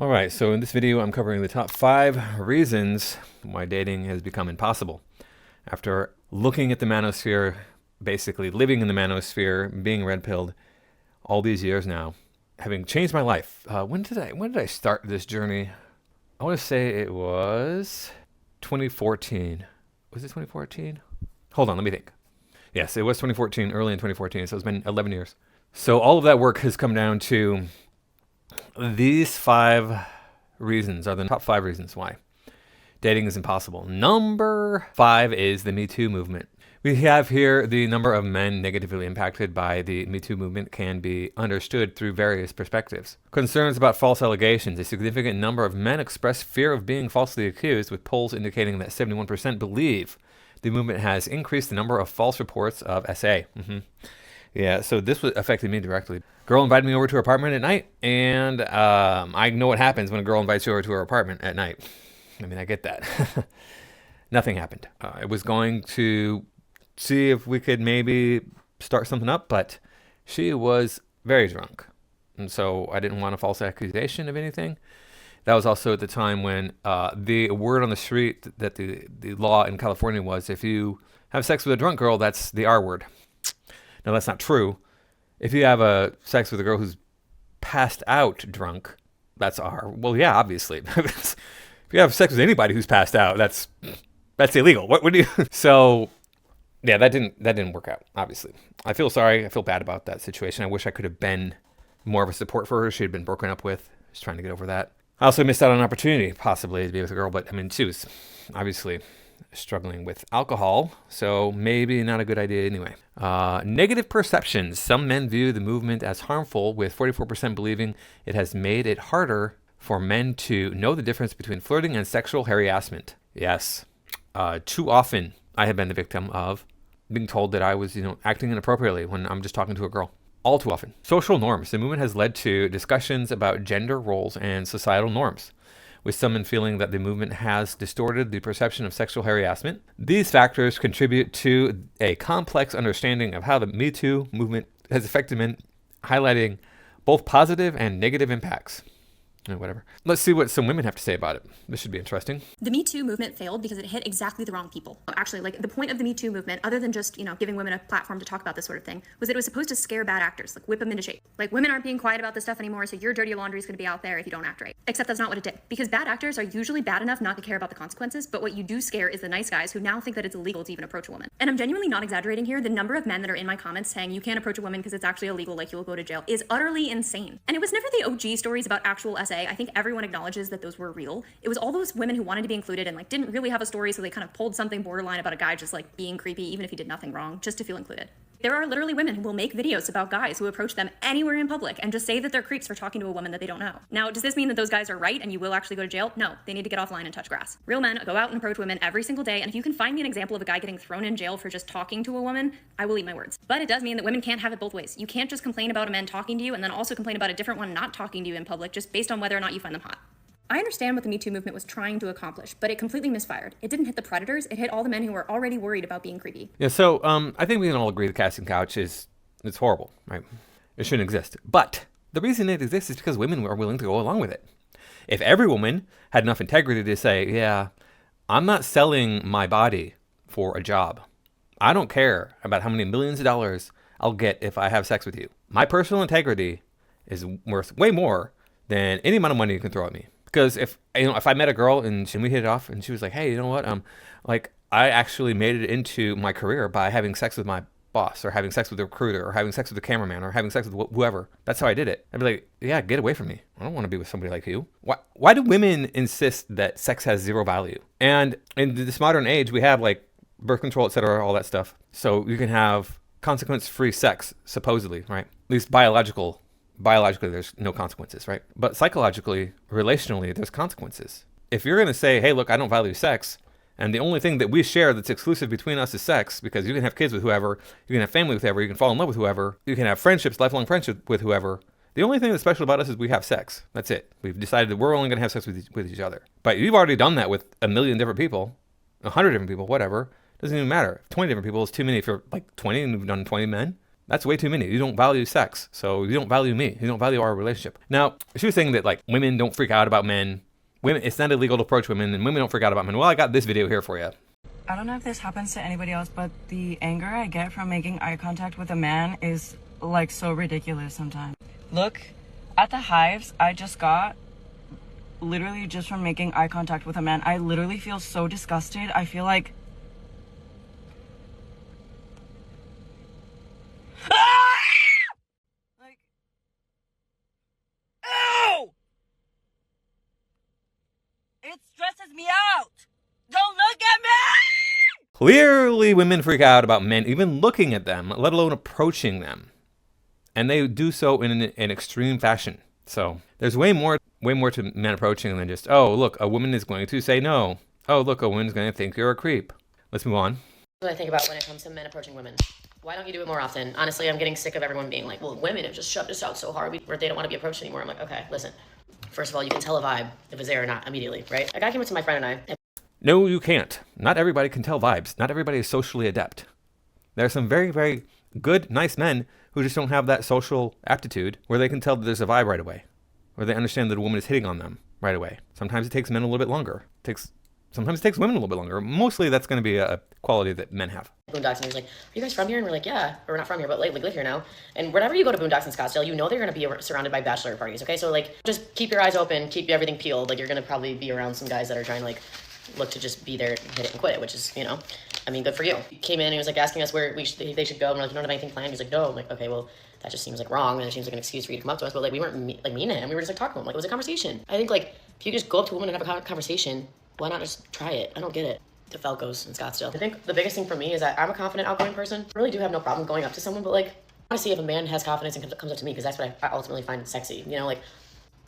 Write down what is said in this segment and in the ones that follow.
All right, so in this video, I'm covering the top 5 reasons why dating has become impossible. After looking at the manosphere, basically living in the manosphere, being red-pilled all these years now, having changed my life. When did I start this journey? I want to say it was 2014. Was it 2014? Hold on, let me think. Yes, it was 2014, early in 2014, so it's been 11 years. So all of that work has come down to these 5 reasons are the top 5 reasons why dating is impossible. Number 5 is the Me Too movement. We have here the number of men negatively impacted by the Me Too movement can be understood through various perspectives. Concerns about false allegations. A significant number of men express fear of being falsely accused, with polls indicating that 71% believe the movement has increased the number of false reports of SA. Yeah, so this affected me directly. Girl invited me over to her apartment at night, and I know what happens when a girl invites you over to her apartment at night. I mean, I get that. Nothing happened. I was going to see if we could maybe start something up, but she was very drunk, and so I didn't want a false accusation of anything. That was also at the time when the word on the street that the law in California was, if you have sex with a drunk girl, that's the R word. Now, that's not true. If you have a sex with a girl who's passed out drunk, that's R. Well, yeah, obviously. If you have sex with anybody who's passed out, that's illegal. What would you? So, yeah, that didn't work out. Obviously, I feel sorry. I feel bad about that situation. I wish I could have been more of a support for her. She had been broken up with. Just trying to get over that. I also missed out on an opportunity, possibly, to be with a girl. But I mean, she was obviously struggling with alcohol, so maybe not a good idea anyway. Negative perceptions. Some men view the movement as harmful, with 44% believing it has made it harder for men to know the difference between flirting and sexual harassment. Yes. Too often I have been the victim of being told that I was, acting inappropriately when I'm just talking to a girl. All too often. Social norms. The movement has led to discussions about gender roles and societal norms, with some men feeling that the movement has distorted the perception of sexual harassment. These factors contribute to a complex understanding of how the Me Too movement has affected men, highlighting both positive and negative impacts. Whatever. Let's see what some women have to say about it. This should be interesting. The Me Too movement failed because it hit exactly the wrong people. Actually, the point of the Me Too movement, other than just, giving women a platform to talk about this sort of thing, was that it was supposed to scare bad actors, whip them into shape. Women aren't being quiet about this stuff anymore, so your dirty laundry is going to be out there if you don't act right. Except that's not what it did. Because bad actors are usually bad enough not to care about the consequences, but what you do scare is the nice guys who now think that it's illegal to even approach a woman. And I'm genuinely not exaggerating here. The number of men that are in my comments saying you can't approach a woman because it's actually illegal, you'll go to jail, is utterly insane. And it was never the OG stories about actual SA. I think everyone acknowledges that those were real. It was all those women who wanted to be included and didn't really have a story, so they kind of pulled something borderline about a guy just being creepy, even if he did nothing wrong, just to feel included. There are literally women who will make videos about guys who approach them anywhere in public and just say that they're creeps for talking to a woman that they don't know. Now, does this mean that those guys are right and you will actually go to jail? No, they need to get offline and touch grass. Real men go out and approach women every single day, and if you can find me an example of a guy getting thrown in jail for just talking to a woman, I will eat my words. But it does mean that women can't have it both ways. You can't just complain about a man talking to you and then also complain about a different one not talking to you in public just based on whether or not you find them hot. I understand what the Me Too movement was trying to accomplish, but it completely misfired. It didn't hit the predators, it hit all the men who were already worried about being creepy. Yeah, so I think we can all agree the casting couch it's horrible, right? It shouldn't exist. But the reason it exists is because women are willing to go along with it. If every woman had enough integrity to say, yeah, I'm not selling my body for a job. I don't care about how many millions of dollars I'll get if I have sex with you. My personal integrity is worth way more than any amount of money you can throw at me. Because if I met a girl and we hit it off and she was like, hey, you know what? I actually made it into my career by having sex with my boss, or having sex with the recruiter, or having sex with the cameraman, or having sex with whoever. That's how I did it. I'd be like, yeah, get away from me. I don't want to be with somebody like you. Why do women insist that sex has zero value? And in this modern age, we have birth control, etc., all that stuff. So you can have consequence-free sex, supposedly, right? At least biologically, there's no consequences, right? But psychologically, relationally, there's consequences. If you're going to say, hey, look, I don't value sex, and the only thing that we share that's exclusive between us is sex, because you can have kids with whoever, you can have family with whoever, you can fall in love with whoever, you can have friendships, lifelong friendships with whoever. The only thing that's special about us is we have sex. That's it. We've decided that we're only going to have sex with each other. But you've already done that with a million different people, 100 different people, whatever. Doesn't even matter. 20 different people is too many. If you're 20 and you've done 20 men, That's way too many. You don't value sex, so you don't value me. You don't value our relationship. Now, she was saying that like women don't freak out about men. Women, it's not illegal to approach women, and women don't freak out about men. Well, I got this video here for you. I don't know if this happens to anybody else, but the anger I get from making eye contact with a man is like so ridiculous sometimes. Look at the hives I just got literally just from making eye contact with a man. I literally feel so disgusted. I feel like ew! It stresses me out. Don't look at me! Clearly, women freak out about men even looking at them, let alone approaching them. And they do so in an extreme fashion. So there's way more to men approaching than just, oh, look, a woman is going to say no. Oh, look, a woman's going to think you're a creep. Let's move on. What I think about when it comes to men approaching women. Why don't you do it more often? Honestly, I'm getting sick of everyone being like, well, women have just shoved us out so hard where they don't want to be approached anymore. I'm like, okay, listen. First of all, you can tell a vibe if it's there or not immediately, right? A guy came up to my friend and I. No, you can't. Not everybody can tell vibes. Not everybody is socially adept. There are some very, very good, nice men who just don't have that social aptitude where they can tell that there's a vibe right away, where they understand that a woman is hitting on them right away. Sometimes it takes men a little bit longer. Sometimes it takes women a little bit longer. Mostly that's going to be a quality that men have. Boondocks, and he was like, are you guys from here? And we're like, yeah, or we're not from here, but like we live here now. And whenever you go to Boondocks in Scottsdale, you know they're going to be surrounded by bachelor parties, okay? So like, just keep your eyes open, keep everything peeled. Like, you're going to probably be around some guys that are trying to like look to just be there, hit it and quit it, which is, you know, I mean, good for you. He came in and he was like asking us where they should go. And we're like, you don't have anything planned? He's like, no. I'm like, okay, well, that just seems like wrong. And it seems like an excuse for you to come up to us. But like, we weren't mean to him. We were just like talking to him. Like, it was a conversation. I think like, if you just go up to a woman and have a conversation, why not just try it? I don't get it. To Falco's in Scottsdale. I think the biggest thing for me is that I'm a confident, outgoing person. I really do have no problem going up to someone, but like, I want to see if a man has confidence and comes up to me, because that's what I ultimately find sexy. You know, like,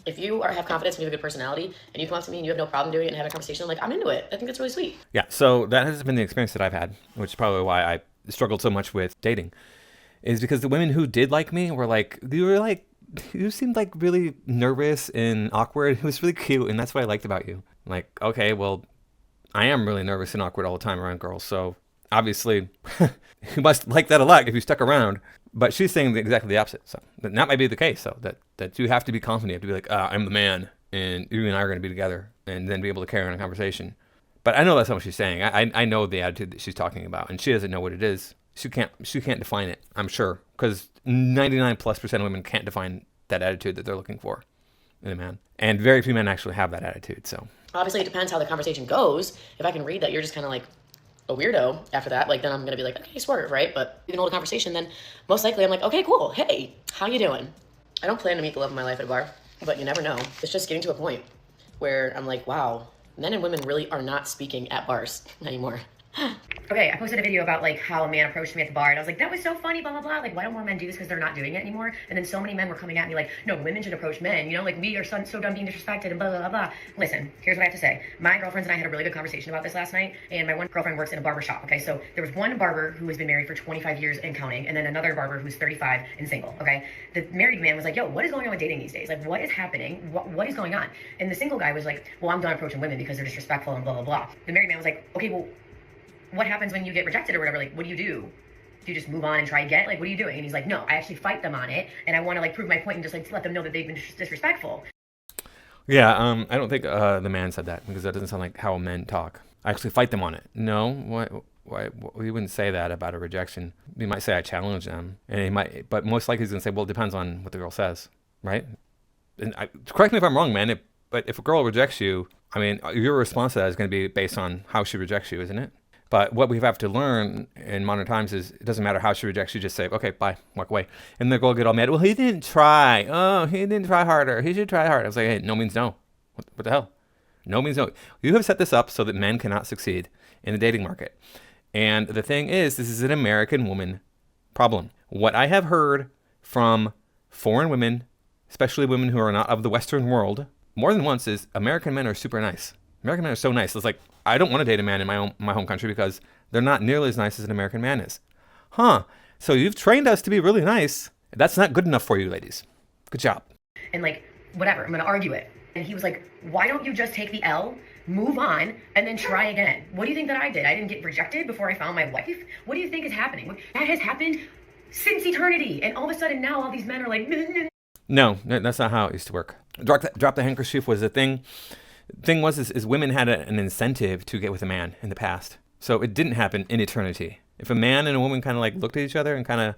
if you have confidence and you have a good personality and you come up to me and you have no problem doing it and having a conversation, I'm like, I'm into it. I think that's really sweet. Yeah, so that has been the experience that I've had, which is probably why I struggled so much with dating, is because the women who did like me were like, you seemed like really nervous and awkward. It was really cute, and that's what I liked about you. Like, okay, well, I am really nervous and awkward all the time around girls, so obviously you must like that a lot if you stuck around. But she's saying exactly the opposite. So that might be the case. So that you have to be confident. You have to be like, I'm the man, and you and I are going to be together, and then be able to carry on a conversation. But I know that's not what she's saying. I know the attitude that she's talking about, and she doesn't know what it is. She can't define it, I'm sure, because 99+% of women can't define that attitude that they're looking for in a man, and very few men actually have that attitude. So obviously, it depends how the conversation goes. If I can read that you're just kind of like a weirdo after that, like, then I'm gonna be like, okay, swerve, right? But if you can hold a conversation, then most likely I'm like, okay, cool. Hey, how you doing? I don't plan to meet the love of my life at a bar, but you never know. It's just getting to a point where I'm like, wow, men and women really are not speaking at bars anymore. Okay, I posted a video about like how a man approached me at the bar, and I was like, that was so funny, blah, blah, blah. Like, why don't more men do this? Because they're not doing it anymore. And then so many men were coming at me like, no, women should approach men. You know, like, we are so done being disrespected and blah, blah, blah, blah. Listen, here's what I have to say. My girlfriends and I had a really good conversation about this last night, and my one girlfriend works in a barber shop, okay? So there was one barber who has been married for 25 years and counting, and then another barber who's 35 and single, okay? The married man was like, yo, what is going on with dating these days? Like, what is happening? What is going on? And the single guy was like, well, I'm done approaching women because they're disrespectful and blah, blah, blah. The married man was like, okay, well, what happens when you get rejected or whatever? Like, what do? Do you just move on and try again? Like, what are you doing? And he's like, no, I actually fight them on it, and I want to like prove my point and just like let them know that they've been disrespectful. Yeah, I don't think the man said that, because that doesn't sound like how men talk. I actually fight them on it. No, why? We wouldn't say that about a rejection. We might say I challenge them, and he might, but most likely he's gonna say, well, it depends on what the girl says, right? And correct me if I'm wrong, man. But if a girl rejects you, I mean, your response to that is going to be based on how she rejects you, isn't it? But what we have to learn in modern times is it doesn't matter how she rejects you, just say, okay, bye, walk away. And the girl get all mad. Well, he didn't try. Oh, he didn't try harder. He should try harder. I was like, hey, no means no. What the hell? No means no. You have set this up so that men cannot succeed in the dating market. And the thing is, this is an American woman problem. What I have heard from foreign women, especially women who are not of the Western world, more than once is American men are super nice. American men are so nice. It's like, I don't want to date a man in my home country because they're not nearly as nice as an American man is. Huh. So you've trained us to be really nice. That's not good enough for you, ladies. Good job. And like, whatever, I'm going to argue it. And he was like, why don't you just take the L, move on, and then try again? What do you think that I did? I didn't get rejected before I found my wife? What do you think is happening? That has happened since eternity. And all of a sudden now all these men are like, No, that's not how it used to work. Drop the handkerchief was a thing. Thing was is women had an incentive to get with a man in the past. So it didn't happen in eternity. If a man and a woman kind of like looked at each other and kind of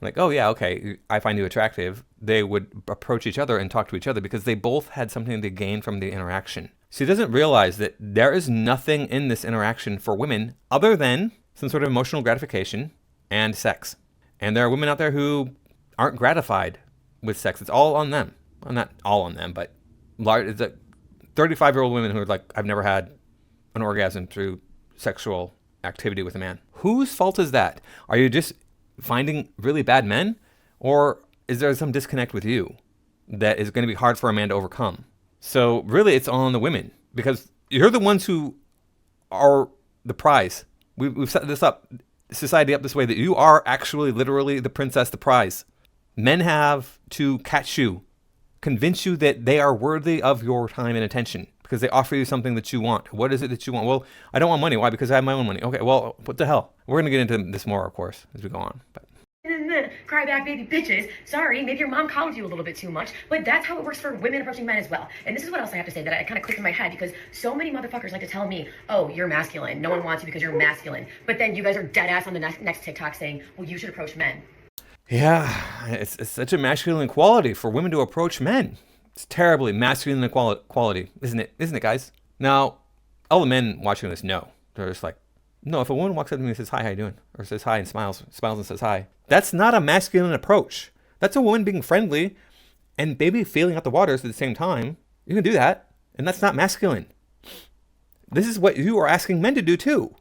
like, oh yeah, okay, I find you attractive, they would approach each other and talk to each other because they both had something to gain from the interaction. She doesn't realize that there is nothing in this interaction for women other than some sort of emotional gratification and sex. And there are women out there who aren't gratified with sex. It's all on them. Well, not all on them, but it's like 35-year-old women who are like, I've never had an orgasm through sexual activity with a man. Whose fault is that? Are you just finding really bad men? Or is there some disconnect with you that is going to be hard for a man to overcome? So really it's all on the women because you're the ones who are the prize. We've set this up, society up this way that you are actually literally the princess, the prize. Men have to catch you, convince you that they are worthy of your time and attention because they offer you something that you want. What is it that you want? Well, I don't want money. Why? Because I have my own money. Okay, well, what the hell? We're going to get into this more, of course, as we go on. But cry back baby bitches. Sorry, maybe your mom coddled you a little bit too much, but that's how it works for women approaching men as well. And this is what else I have to say that I kind of clicked in my head because so many motherfuckers like to tell me, oh, you're masculine. No one wants you because you're masculine. But then you guys are dead ass on the next TikTok saying, well, you should approach men. yeah, it's such a masculine quality for women to approach men. It's terribly masculine quality, isn't it? Isn't it, guys? Now, all the men watching this know. They're just like, no, if a woman walks up to me and says, hi, how you doing? Or says hi and smiles and says hi. That's not a masculine approach. That's a woman being friendly and maybe feeling out the waters at the same time. You can do that. And that's not masculine. This is what you are asking men to do too.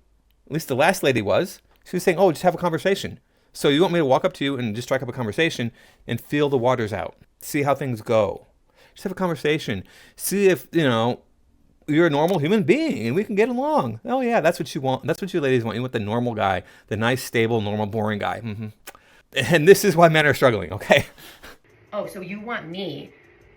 At least the last lady was. She was saying, oh, just have a conversation. So you want me to walk up to you and just strike up a conversation and feel the waters out. See how things go. Just have a conversation. See if, you're a normal human being and we can get along. Oh yeah, that's what you want. That's what you ladies want. You want the normal guy, the nice, stable, normal, boring guy. Mm-hmm. And this is why men are struggling, okay? Oh, so you want me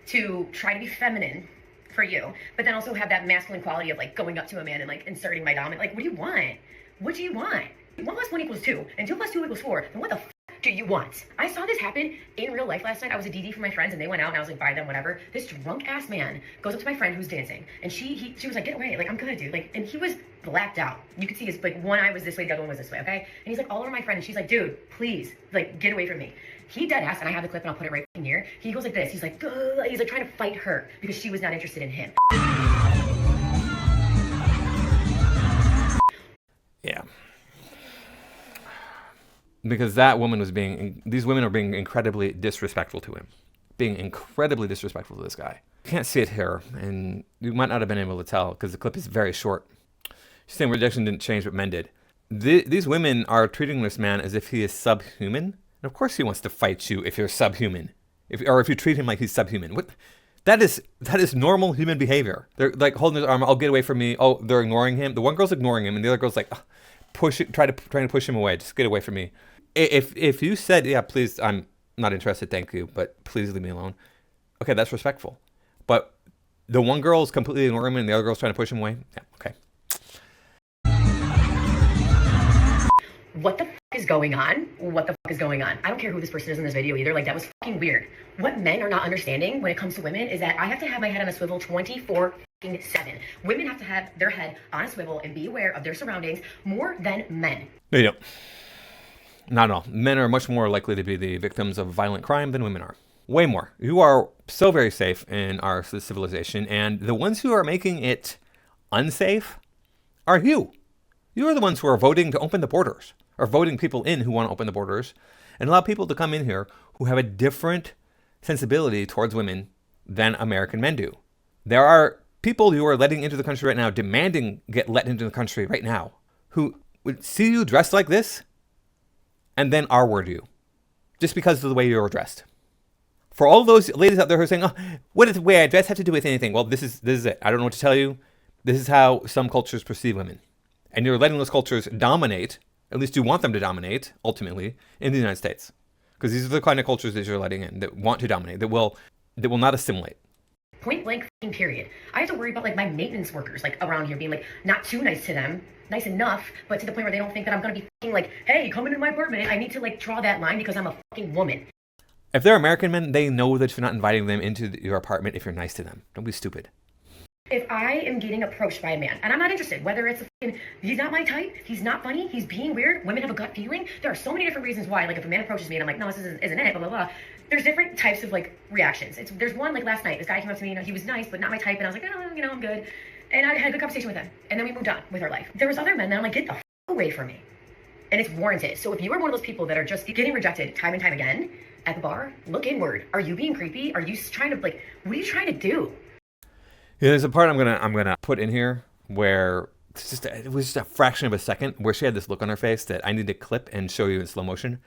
to try to be feminine for you, but then also have that masculine quality of like going up to a man and like inserting my dominant. Like, what do you want? What do you want? 1 + 1 = 2, and 2 + 2 = 4. Then what the do you want? I saw this happen in real life last night. I was a DD for my friends and they went out and I was like, bye them, whatever. This drunk ass man goes up to my friend who's dancing and she was like, get away. Like, I'm good, dude. Like, and he was blacked out. You could see his, like, one eye was this way, the other one was this way, okay? And he's like all over my friend and she's like, dude, please, like, get away from me. He dead ass, and I have the clip and I'll put it right here. He goes like this. He's like trying to fight her because she was not interested in him. Yeah. Because that woman these women are being incredibly disrespectful to him. Being incredibly disrespectful to this guy. You can't see it here, and you might not have been able to tell because the clip is very short. She's saying rejection didn't change what men did. These women are treating this man as if he is subhuman. And of course he wants to fight you if you're subhuman. If you treat him like he's subhuman. That is normal human behavior. They're like holding his arm, oh, get away from me. Oh, they're ignoring him. The one girl's ignoring him, and the other girl's like, trying to push him away. Just get away from me. If you said, yeah, please, I'm not interested, thank you, but please leave me alone. Okay, that's respectful. But the one girl is completely ignoring him and the other girl's trying to push him away. Yeah, okay. What the is going on? What the is going on? I don't care who this person is in this video either. Like, that was fucking weird. What men are not understanding when it comes to women is that I have to have my head on a swivel 24/7. Women have to have their head on a swivel and be aware of their surroundings more than men. No, you don't. Not at all. Men are much more likely to be the victims of violent crime than women are. Way more. You are so very safe in our civilization, and the ones who are making it unsafe are you. You are the ones who are voting to open the borders, or voting people in who want to open the borders, and allow people to come in here who have a different sensibility towards women than American men do. There are people who are letting into the country right now, demanding get let into the country right now, who would see you dressed like this, and then R-word you, just because of the way you're dressed. For all those ladies out there who are saying, oh, what does the way I dress have to do with anything? Well, this is it. I don't know what to tell you. This is how some cultures perceive women. And you're letting those cultures dominate, at least you want them to dominate, ultimately, in the United States. Because these are the kind of cultures that you're letting in, that want to dominate, that will not assimilate. Point blank fucking period. I have to worry about like my maintenance workers like around here being like not too nice to them, nice enough, but to the point where they don't think that I'm gonna be fucking like, hey, come into my apartment. I need to like draw that line because I'm a fucking woman. If they're American men, they know that you're not inviting them into your apartment if you're nice to them. Don't be stupid. If I am getting approached by a man and I'm not interested, whether it's a fucking, he's not my type, he's not funny, he's being weird, women have a gut feeling. There are so many different reasons why. Like if a man approaches me and I'm like, no, this isn't it, blah, blah, blah. There's different types of like reactions. There's one like last night, this guy came up to me, he was nice, but not my type. And I was like, oh, I'm good. And I had a good conversation with him. And then we moved on with our life. There was other men that I'm like, get the away from me. And it's warranted. So if you are one of those people that are just getting rejected time and time again at the bar, look inward. Are you being creepy? Are you trying to like, what are you trying to do? Yeah, there's a part I'm gonna put in here where it was just a fraction of a second where she had this look on her face that I need to clip and show you in slow motion.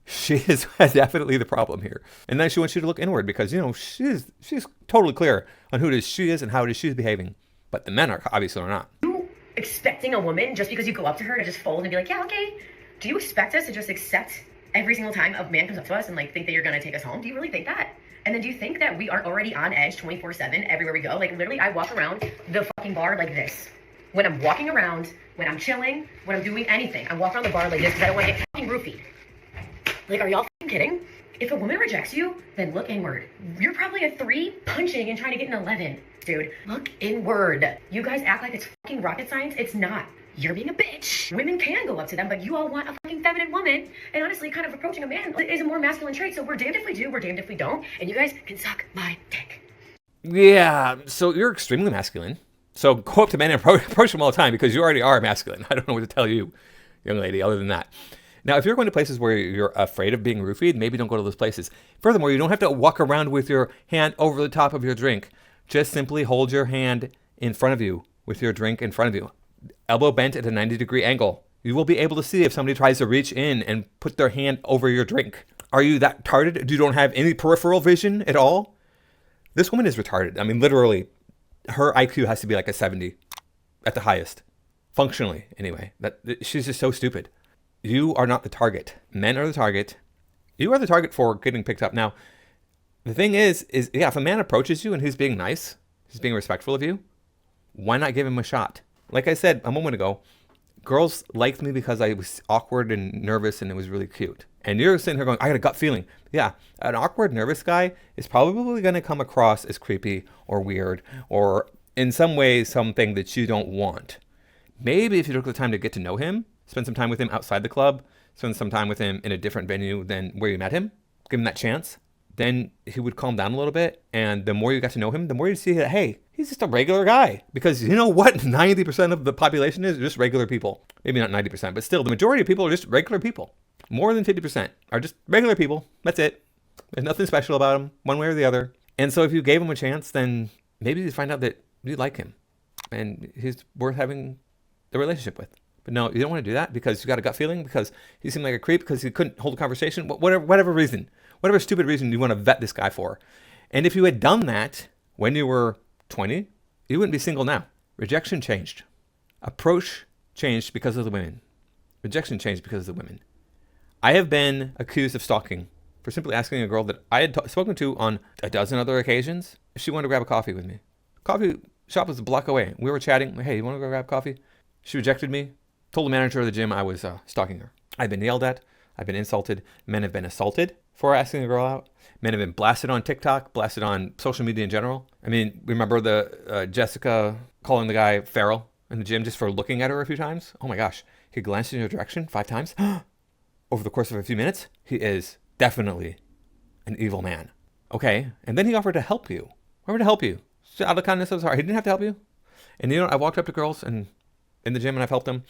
She is definitely the problem here, and then she wants you to look inward because she's totally clear on who it is she is and how it is she's behaving, but the men are obviously not. You expecting a woman just because you go up to her to just fold and be like, yeah, okay? Do you expect us to just accept every single time a man comes up to us and like think that you're gonna take us home? Do you really think that? And then do you think that we are already on edge 24/7 everywhere we go? Like literally I walk around the fucking bar like this. When I'm walking around, when I'm chilling, when I'm doing anything, I walk around the bar like this because I don't want to get fucking roofied. Like, are y'all fucking kidding? If a woman rejects you, then look inward. You're probably a 3 punching and trying to get an 11. Dude, look inward. You guys act like it's fucking rocket science. It's not. You're being a bitch. Women can go up to them, but you all want a fucking feminine woman. And honestly, kind of approaching a man is a more masculine trait. So we're damned if we do, we're damned if we don't. And you guys can suck my dick. Yeah, so you're extremely masculine. So go up to men and approach them all the time because you already are masculine. I don't know what to tell you, young lady, other than that. Now, if you're going to places where you're afraid of being roofied, maybe don't go to those places. Furthermore, you don't have to walk around with your hand over the top of your drink. Just simply hold your hand in front of you with your drink in front of you. Elbow bent at a 90-degree angle. You will be able to see if somebody tries to reach in and put their hand over your drink. Are you that retarded? You don't have any peripheral vision at all? This woman is retarded. I mean, literally, her IQ has to be like a 70 at the highest. Functionally, anyway. She's just so stupid. You are not the target. Men are the target. You are the target for getting picked up. Now, the thing is yeah, if a man approaches you and he's being nice, he's being respectful of you, why not give him a shot? Like I said a moment ago, girls liked me because I was awkward and nervous and it was really cute. And you're sitting here going, I got a gut feeling. Yeah, an awkward, nervous guy is probably going to come across as creepy or weird or in some way something that you don't want. Maybe if you took the time to get to know him, spend some time with him outside the club, spend some time with him in a different venue than where you met him, give him that chance, then he would calm down a little bit. And the more you got to know him, the more you see that, hey, he's just a regular guy. Because you know what 90% of the population is? Just regular people. Maybe not 90%, but still the majority of people are just regular people. More than 50% are just regular people. That's it. There's nothing special about them, one way or the other. And so if you gave him a chance, then maybe you'd find out that you like him and he's worth having a relationship with. But no, you don't want to do that because you got a gut feeling, because he seemed like a creep, because he couldn't hold a conversation, whatever reason, whatever stupid reason you want to vet this guy for. And if you had done that when you were 20, you wouldn't be single now. Rejection changed. Approach changed because of the women. Rejection changed because of the women. I have been accused of stalking for simply asking a girl that I had spoken to on a dozen other occasions if she wanted to grab a coffee with me. Coffee shop was a block away. We were chatting. Hey, you want to go grab coffee? She rejected me. Told the manager of the gym I was stalking her. I've been yelled at. I've been insulted. Men have been assaulted for asking a girl out. Men have been blasted on TikTok, blasted on social media in general. I mean, remember the Jessica calling the guy feral in the gym just for looking at her a few times? Oh my gosh. He glanced in your direction 5 times over the course of a few minutes. He is definitely an evil man. Okay. And then he offered to help you. Offered to help you. So out of the kindness of his heart. He didn't have to help you. And you know, I walked up to girls and in the gym and I've helped them.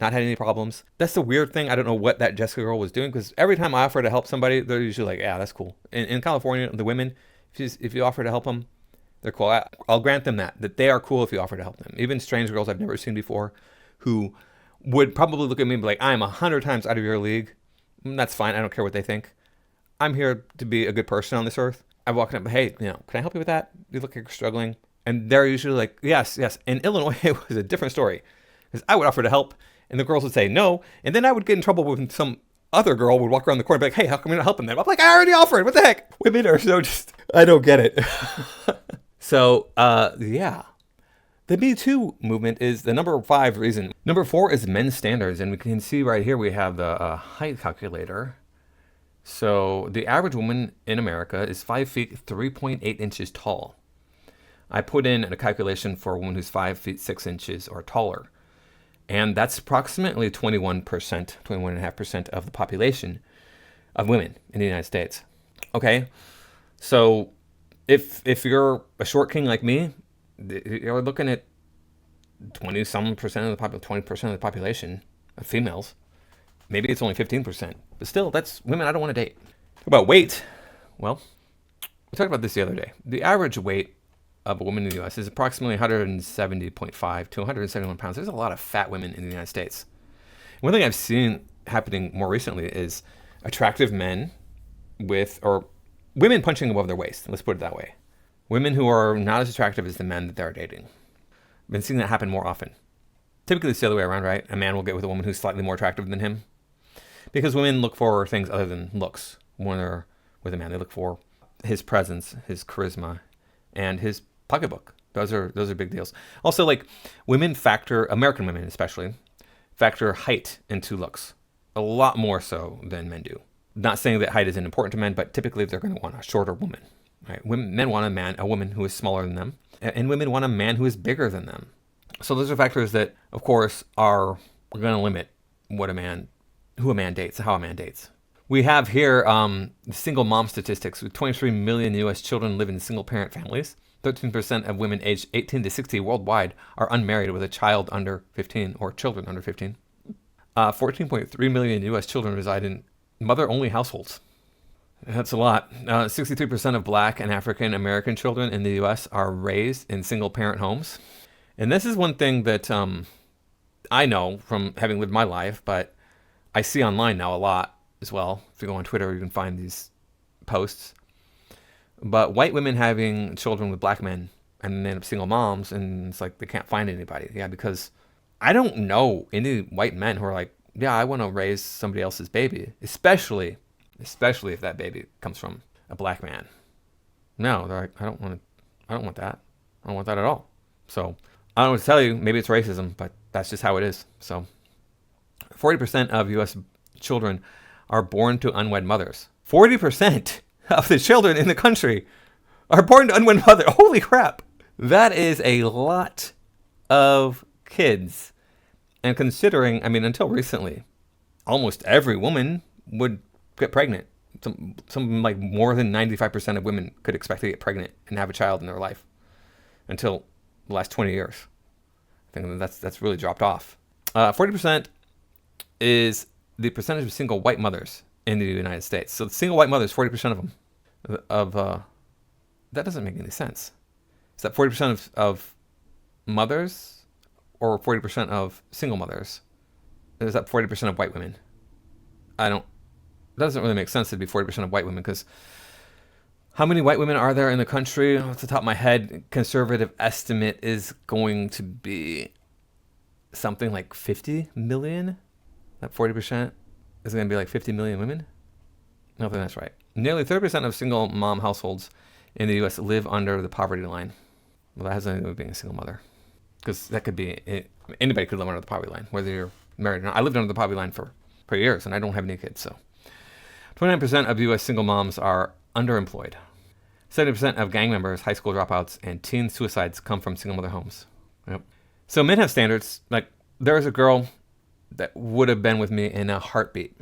Not had any problems. That's the weird thing. I don't know what that Jessica girl was doing, because every time I offer to help somebody, they're usually like, yeah, that's cool. In California, the women, if you offer to help them, they're cool. I'll grant them that they are cool if you offer to help them. Even strange girls I've never seen before who would probably look at me and be like, I'm 100 times out of your league. That's fine. I don't care what they think. I'm here to be a good person on this earth. I've walked up, hey, can I help you with that? You look like you're struggling. And they're usually like, yes. In Illinois, it was a different story, because I would offer to help. And the girls would say no. And then I would get in trouble when some other girl would walk around the corner and be like, hey, how come you're not helping them? I'm like, I already offered. What the heck? Women are so just, I don't get it. So, yeah. The Me Too movement is the number 5 reason. Number 4 is men's standards. And we can see right here we have the height calculator. So the average woman in America is 5 feet 3.8 inches tall. I put in a calculation for a woman who's 5 feet 6 inches or taller. And that's approximately 21%, 21.5% of the population of women in the United States. Okay, so if you're a short king like me, you're looking at 20% of the population of females. Maybe it's only 15%, but still, that's women I don't want to date. Talk about weight. Well, we talked about this the other day. The average weight of a woman in the U.S. is approximately 170.5 to 171 pounds. There's a lot of fat women in the United States. One thing I've seen happening more recently is attractive men or women punching above their waist. Let's put it that way. Women who are not as attractive as the men that they're dating. I've been seeing that happen more often. Typically it's the other way around, right? A man will get with a woman who's slightly more attractive than him. Because women look for things other than looks. When they're with a man, they look for his presence, his charisma, and his pocketbook. Those are big deals. Also, like, women factor, American women especially, factor height into looks. A lot more so than men do. Not saying that height isn't important to men, but typically they're going to want a shorter woman. Right? Men want a woman who is smaller than them, and women want a man who is bigger than them. So those are factors that, of course, are going to limit who a man dates, how a man dates. We have here the single mom statistics. With 23 million U.S. children live in single-parent families. 13% of women aged 18 to 60 worldwide are unmarried with a child under 15 or children under 15. 14.3 million U.S. children reside in mother-only households. That's a lot. 63% of Black and African American children in the U.S. are raised in single-parent homes. And this is one thing that I know from having lived my life, but I see online now a lot as well. If you go on Twitter, you can find these posts. But white women having children with black men and then single moms, and it's like they can't find anybody. Yeah, because I don't know any white men who are like, yeah, I want to raise somebody else's baby, especially if that baby comes from a black man. No, they're like, I don't want that. I don't want that at all. So I don't know what to tell you. Maybe it's racism, but that's just how it is. So 40% of U.S. children are born to unwed mothers. 40% of the children in the country are born to unwed mothers. Holy crap. That is a lot of kids. And considering, until recently, almost every woman would get pregnant. Some like more than 95% of women could expect to get pregnant and have a child in their life until the last 20 years. I think that's really dropped off. 40% is the percentage of single white mothers in the United States. So single white mothers, 40% of them. That doesn't make any sense. Is that 40% of mothers or 40% of single mothers? Is that 40% of white women? It doesn't really make sense to be 40% of white women, because how many white women are there in the country? Off the top of my head, conservative estimate is going to be something like 50 million. That 40% is going to be like 50 million women. I don't think that's right. Nearly 30% of single mom households in the U.S. live under the poverty line. Well, that has nothing to do with being a single mother, because that could be, anybody could live under the poverty line, whether you're married or not. I lived under the poverty line for years, and I don't have any kids, so. 29% of U.S. single moms are underemployed. 70% of gang members, high school dropouts, and teen suicides come from single mother homes. Yep. So men have standards. Like, there was a girl that would have been with me in a heartbeat.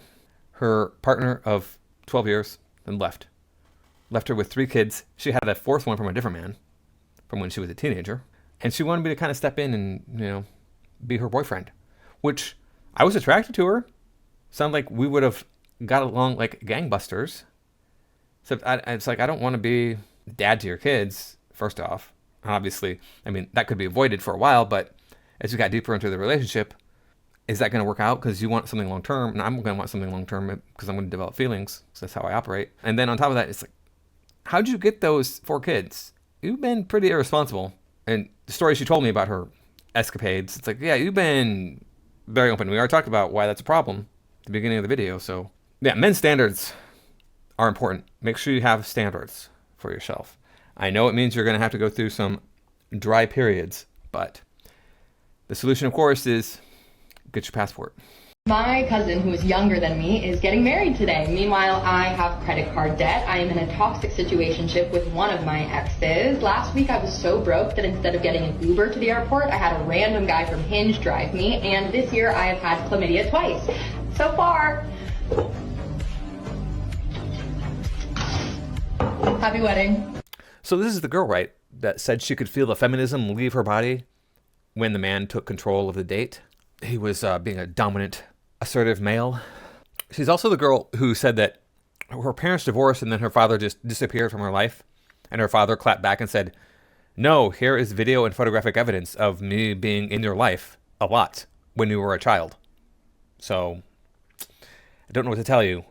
Her partner of 12 years then left her with 3 kids. She had a 4th one from a different man from when she was a teenager. And she wanted me to kind of step in and, be her boyfriend, which I was attracted to her. Sounded like we would have got along like gangbusters. Except it's like, I don't want to be dad to your kids, first off. Obviously, that could be avoided for a while, but as you got deeper into the relationship, is that going to work out? Because you want something long-term, and I'm going to want something long-term because I'm going to develop feelings. So that's how I operate. And then on top of that, it's like, how'd you get those 4 kids? You've been pretty irresponsible. And the story she told me about her escapades, it's like, yeah, you've been very open. We already talked about why that's a problem at the beginning of the video. So yeah, men's standards are important. Make sure you have standards for yourself. I know it means you're going to have to go through some dry periods, but the solution, of course, is get your passport. My cousin, who is younger than me, is getting married today. Meanwhile, I have credit card debt. I am in a toxic situationship with one of my exes. Last week, I was so broke that instead of getting an Uber to the airport, I had a random guy from Hinge drive me. And this year, I have had chlamydia twice. So far. Happy wedding. So this is the girl, right, that said she could feel the feminism leave her body when the man took control of the date. He was being a dominant, assertive male. She's also the girl who said that her parents divorced and then her father just disappeared from her life. And her father clapped back and said, no, here is video and photographic evidence of me being in your life a lot when you were a child. So I don't know what to tell you.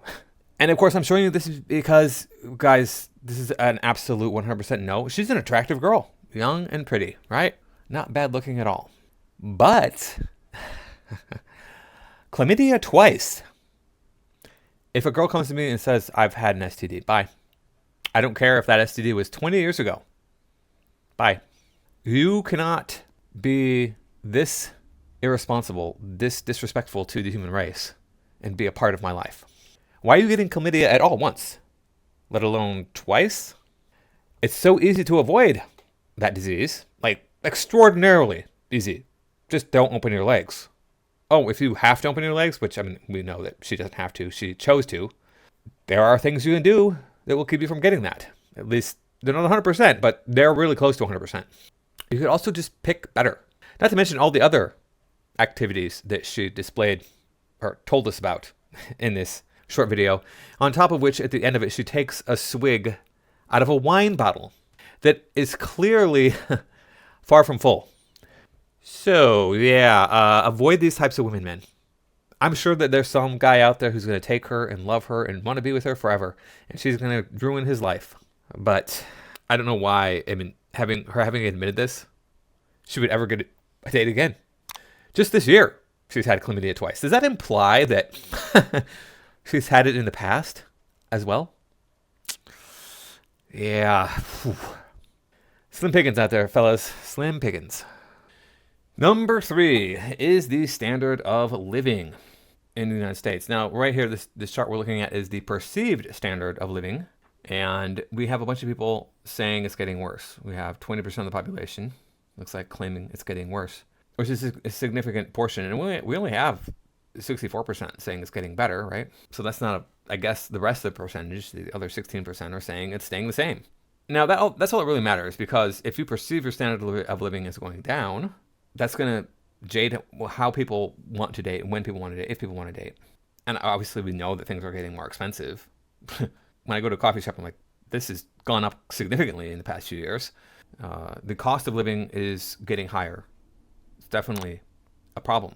And of course, I'm showing you this because, guys, this is an absolute 100% no. She's an attractive girl, young and pretty, right? Not bad looking at all. But chlamydia twice. If a girl comes to me and says, I've had an STD, bye. I don't care if that STD was 20 years ago. Bye. You cannot be this irresponsible, this disrespectful to the human race and be a part of my life. Why are you getting chlamydia at all once, let alone twice? It's so easy to avoid that disease, like extraordinarily easy. Just don't open your legs. Oh, if you have to open your legs, which I mean, we know that she doesn't have to, she chose to. There are things you can do that will keep you from getting that. At least they're not 100%, but they're really close to 100%. You could also just pick better. Not to mention all the other activities that she displayed or told us about in this short video, on top of which at the end of it, she takes a swig out of a wine bottle that is clearly far from full. So yeah, avoid these types of women, men. I'm sure that there's some guy out there who's going to take her and love her and want to be with her forever, and she's going to ruin his life. But I don't know why, I mean, having admitted this, she would ever get a date again. Just this year, she's had chlamydia twice. Does that imply that she's had it in the past as well? Yeah. Whew. Slim pickings out there, fellas. Slim pickings. Number 3 is the standard of living in the United States. Now, right here, this chart we're looking at is the perceived standard of living. And we have a bunch of people saying it's getting worse. We have 20% of the population, looks like, claiming it's getting worse, which is a significant portion. And we only have 64% saying it's getting better, right? So that's not, I guess, the rest of the percentage, the other 16% are saying it's staying the same. Now, that's all that really matters, because if you perceive your standard of living is going down, that's going to jade how people want to date, when people want to date, if people want to date. And obviously, we know that things are getting more expensive. When I go to a coffee shop, I'm like, this has gone up significantly in the past few years. The cost of living is getting higher. It's definitely a problem.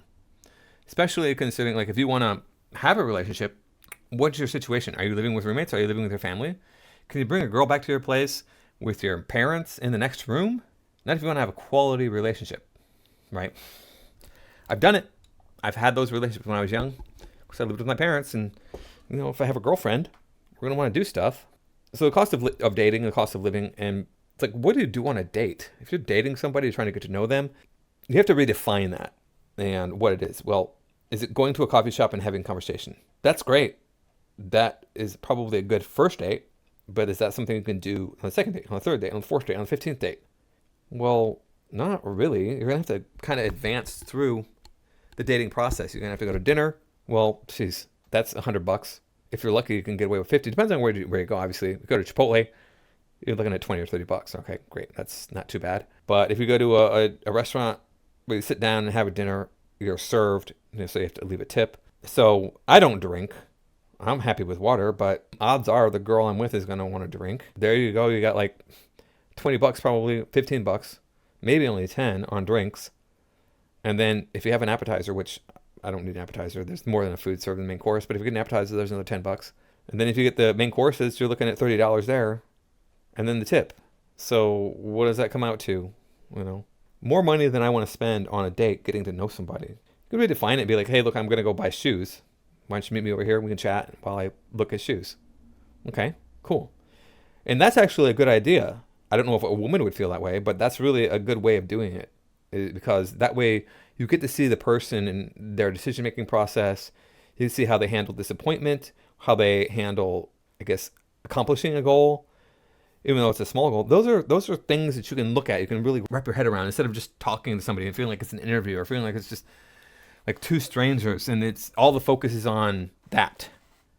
Especially considering, like, if you want to have a relationship, what's your situation? Are you living with roommates? Are you living with your family? Can you bring a girl back to your place with your parents in the next room? Not if you want to have a quality relationship, right? I've done it. I've had those relationships when I was young, because I lived with my parents, and, you know, if I have a girlfriend, we're going to want to do stuff. So the cost of dating, the cost of living, and it's like, what do you do on a date? If you're dating somebody, you're trying to get to know them, you have to redefine that and what it is. Well, is it going to a coffee shop and having conversation? That's great. That is probably a good first date, but is that something you can do on the second date, on the third date, on the fourth date, on the 15th date? Well, not really. You're going to have to kind of advance through the dating process. You're going to have to go to dinner. Well, geez, that's $100. If you're lucky, you can get away with 50. Depends on where you go, obviously. If you go to Chipotle, you're looking at 20 or 30 bucks. Okay, great. That's not too bad. But if you go to a restaurant where you sit down and have a dinner, you're served, so you have to leave a tip. So I don't drink. I'm happy with water, but odds are the girl I'm with is going to want to drink. There you go. You got like 20 bucks, probably 15 bucks, maybe only 10 on drinks. And then if you have an appetizer, which I don't need an appetizer, there's more than a food served in the main course, but if you get an appetizer, there's another 10 bucks. And then if you get the main courses, you're looking at $30 there, and then the tip. So what does that come out to? You know, more money than I want to spend on a date getting to know somebody. You could redefine it and be like, hey, look, I'm going to go buy shoes. Why don't you meet me over here and we can chat while I look at shoes? Okay, cool. And that's actually a good idea. I don't know if a woman would feel that way, but that's really a good way of doing it, because that way you get to see the person and their decision-making process. You see how they handle disappointment, how they handle, I guess, accomplishing a goal, even though it's a small goal. Those are things that you can look at. You can really wrap your head around instead of just talking to somebody and feeling like it's an interview or feeling like it's just like two strangers and it's all the focus is on that,